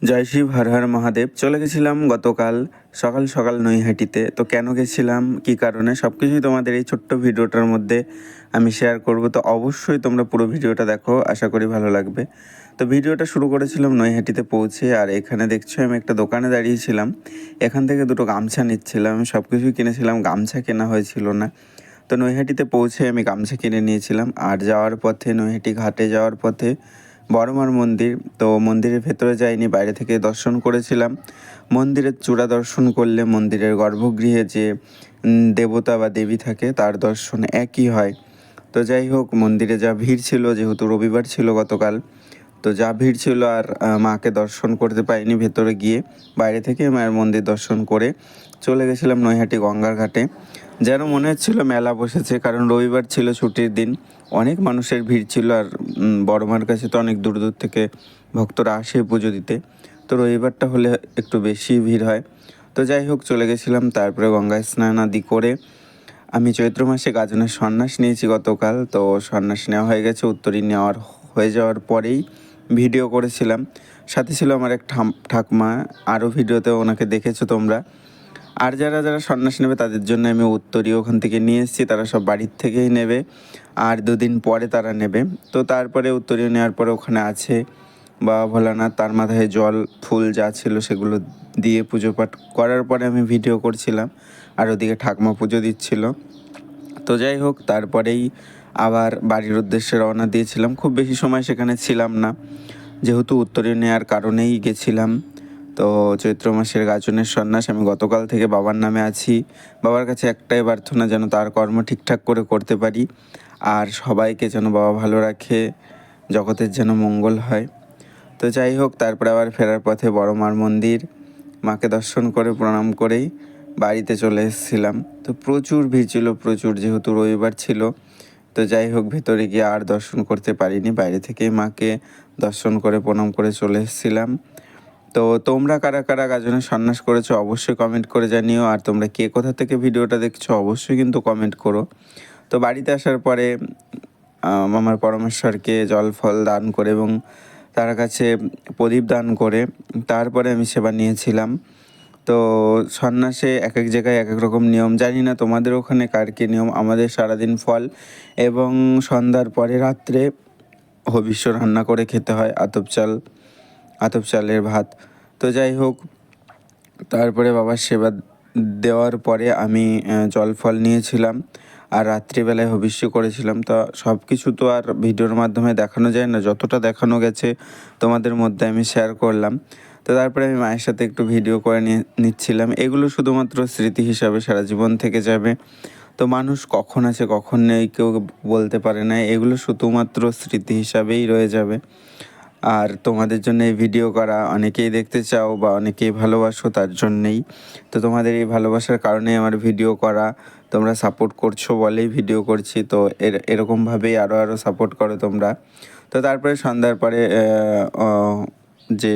জয় শিব, হর হর মহাদেব। চলে গেছিলাম গতকাল সকাল সকাল নৈহাটিতে। তো কেন গেছিলাম, কী কারণে, সব কিছুই তোমাদের এই ছোট্ট ভিডিওটার মধ্যে আমি শেয়ার করব। তো অবশ্যই তোমরা পুরো ভিডিওটা দেখো, আশা করি ভালো লাগবে। তো ভিডিওটা শুরু করেছিলাম নৈহাটিতে পৌঁছে, আর এখানে দেখছো আমি একটা দোকানে দাঁড়িয়েছিলাম। এখান থেকে দুটো গামছা নিচ্ছিলাম, সব কিছুই কিনেছিলাম, গামছা কেনা হয়েছিল না। তো নৈহাটিতে পৌঁছে আমি গামছা কিনে নিয়েছিলাম। আর যাওয়ার পথে, নৈহাটি ঘাটে যাওয়ার পথে বড়মার মন্দির, তো মন্দিরের ভেতরে যাইনি, বাইরে থেকে দর্শন করেছিলাম। মন্দিরের চূড়া দর্শন করলে মন্দিরের গর্ভগৃহে যে দেবতা বা দেবী থাকে তার দর্শন একই হয়। তো যাই হোক, মন্দিরে যা ভিড় ছিল, যেহেতু রবিবার ছিল গতকাল, তো যা ভিড় ছিল আর মাকে দর্শন করতে পারিনি ভেতরে গিয়ে। বাইরে থেকে মায়ের মন্দির দর্শন করে চলে গেছিলাম নৈহাটি গঙ্গার ঘাটে। যেন মনে হচ্ছিল মেলা বসেছে, কারণ রবিবার ছিল, ছুটির দিন, অনেক মানুষের ভিড় ছিল। আর বড় মার কাছে তো অনেক দূর দূর থেকে ভক্তরা আসে পুজো দিতে, তো রবিবারটা হলে একটু বেশি ভিড় হয়। তো যাই হোক, চলে গেছিলাম। তারপরে গঙ্গায় স্নান আদি করে আমি চৈত্র মাসে গাজনের সন্ন্যাস নিয়েছি গতকাল। তো সন্ন্যাস নেওয়া হয়ে গেছে, উত্তরী নেওয়ার হয়ে যাওয়ার পরেই ভিডিও করেছিলাম। সাথে ছিল আমার এক ঠাকমা, আরও ভিডিওতে ওনাকে দেখেছো তোমরা। আর যারা যারা সন্ন্যাস নেবে তাদের জন্য আমি উত্তরী ওখান থেকে নিয়ে এসেছি, তারা সব বাড়ির থেকেই নেবে, আর দুদিন পরে তারা নেবে। তো তারপরে উত্তরীয় নেওয়ার পরে ওখানে আছে বাবা ভোলানাথ, তার মাথায় জল ফুল যা ছিল সেগুলো দিয়ে পুজো পাঠ করার পরে আমি ভিডিও করছিলাম, আর ওদিকে ঠাকমা পুজো দিচ্ছিল। তো যাই হোক, তারপরেই আবার বাড়ির উদ্দেশ্যে রওনা দিয়েছিলাম। খুব বেশি সময় সেখানে ছিলাম না, যেহেতু উত্তরীয় নেওয়ার কারণেই গেছিলাম। তো চৈত্র মাসের গাজনের সন্ন্যাস আমি গতকাল থেকে বাবার নামে আছি। বাবার কাছে একটাই প্রার্থনা, যেন তার কর্ম ঠিকঠাক করে করতে পারি, আর সবাইকে যেন বাবা ভালো রাখে, জগতের যেন মঙ্গল হয়। তো যাই হোক, তারপরে আবার ফেরার পথে বড় মার মন্দির, মাকে দর্শন করে প্রণাম করেই বাড়িতে চলে এসেছিলাম। তো প্রচুর ভিড় ছিল, প্রচুর, যেহেতু রবিবার ছিল। তো যাই হোক, ভেতরে গিয়ে আর দর্শন করতে পারিনি, বাইরে থেকেই মাকে দর্শন করে প্রণাম করে চলে এসেছিলাম। তো তোমরা কারা কারা গাজনের সন্ন্যাস করেছো অবশ্যই কমেন্ট করে জানিও। আর তোমরা কে কোথা থেকে ভিডিওটা দেখছো অবশ্যই কিন্তু কমেন্ট করো। তো বাড়িতে আসার পরে আমার পরমেশ্বরকে জল ফল দান করে এবং তার কাছে প্রদীপ দান করে তারপরে আমি সেবা নিয়েছিলাম। তো সন্ন্যাসে এক এক জায়গায় এক এক রকম নিয়ম, জানি না তোমাদের ওখানে কার কী নিয়ম। আমাদের সারাদিন ফল এবং সন্ধ্যার পরে রাত্রে হবিষ্য রান্না করে খেতে হয়, আতপ চালের ভাত। তো যাই হোক, তারপরে বাবার সেবা দেওয়ার পরে আমি জল ফল নিয়েছিলাম, আর রাত্রিবেলায় হবিষ্য করেছিলাম। তা সব কিছু তো আর ভিডিওর মাধ্যমে দেখানো যায় না, যতটা দেখানো গেছে তোমাদের মধ্যে আমি শেয়ার করলাম। তো তারপরে আমি মায়ের সাথে একটু ভিডিও করে নিচ্ছিলাম। এগুলো শুধুমাত্র স্মৃতি হিসাবে সারা জীবন থেকে যাবে। তো মানুষ কখন আছে কখন নেই কেউ বলতে পারে না, এগুলো শুধুমাত্র স্মৃতি হিসাবেই রয়ে যাবে। আর তোমাদের জন্য এই ভিডিও করা, অনেকেই দেখতে চাও বা অনেকেই ভালোবাসো, তার জন্যেই। তো তোমাদের এই ভালোবাসার কারণেই আমার ভিডিও করা, তোমরা সাপোর্ট করছো বলেই ভিডিও করছি। তো এরকমভাবেই আরও সাপোর্ট করো তোমরা। তো তারপরে সন্ধ্যার পরে যে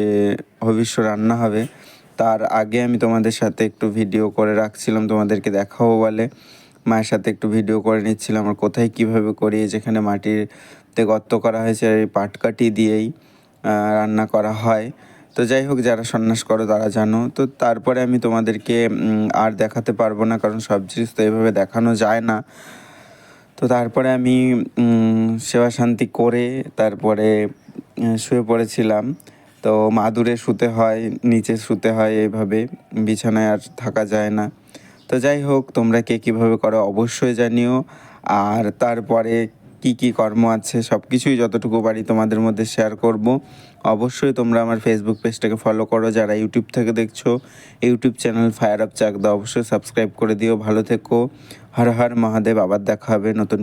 ভবিষ্য রান্না হবে তার আগে আমি তোমাদের সাথে একটু ভিডিও করে রাখছিলাম, তোমাদেরকে দেখাবো বলে মায়ের সাথে একটু ভিডিও করে নিচ্ছিলাম। আর কোথায় কীভাবে করি, যেখানে মাটিতে গর্ত করা হয়েছে এই পাটকাঠি দিয়েই রান্না করা হয়। তো যাই হোক, যারা সন্ন্যাস করো তারা জানো। তো তারপরে আমি তোমাদেরকে আর দেখাতে পারবো না, কারণ সব জিনিস তো এভাবে দেখানো যায় না। তো তারপরে আমি সেবা শান্তি করে তারপরে শুয়ে পড়েছিলাম। তো মাদুরে শুতে হয়, নিচে শুতে হয়, এইভাবে বিছানায় আর থাকা যায় না। তো যাই হোক, তোমরা কে কীভাবে করো অবশ্যই জানিও। আর তারপরে কি কি কর্ম আছে সব কিছুই যতটুকু পারি তোমাদের মধ্যে শেয়ার করব। অবশ্যই তোমরা আমার ফেসবুক পেজটাকে ফলো করো, যারা ইউটিউব থেকে দেখছো YouTube channel Fire Up Chakdah অবশ্যই সাবস্ক্রাইব করে দিও। ভালো থেকো, হর হর মহাদেব। আবার দেখা হবে নতুন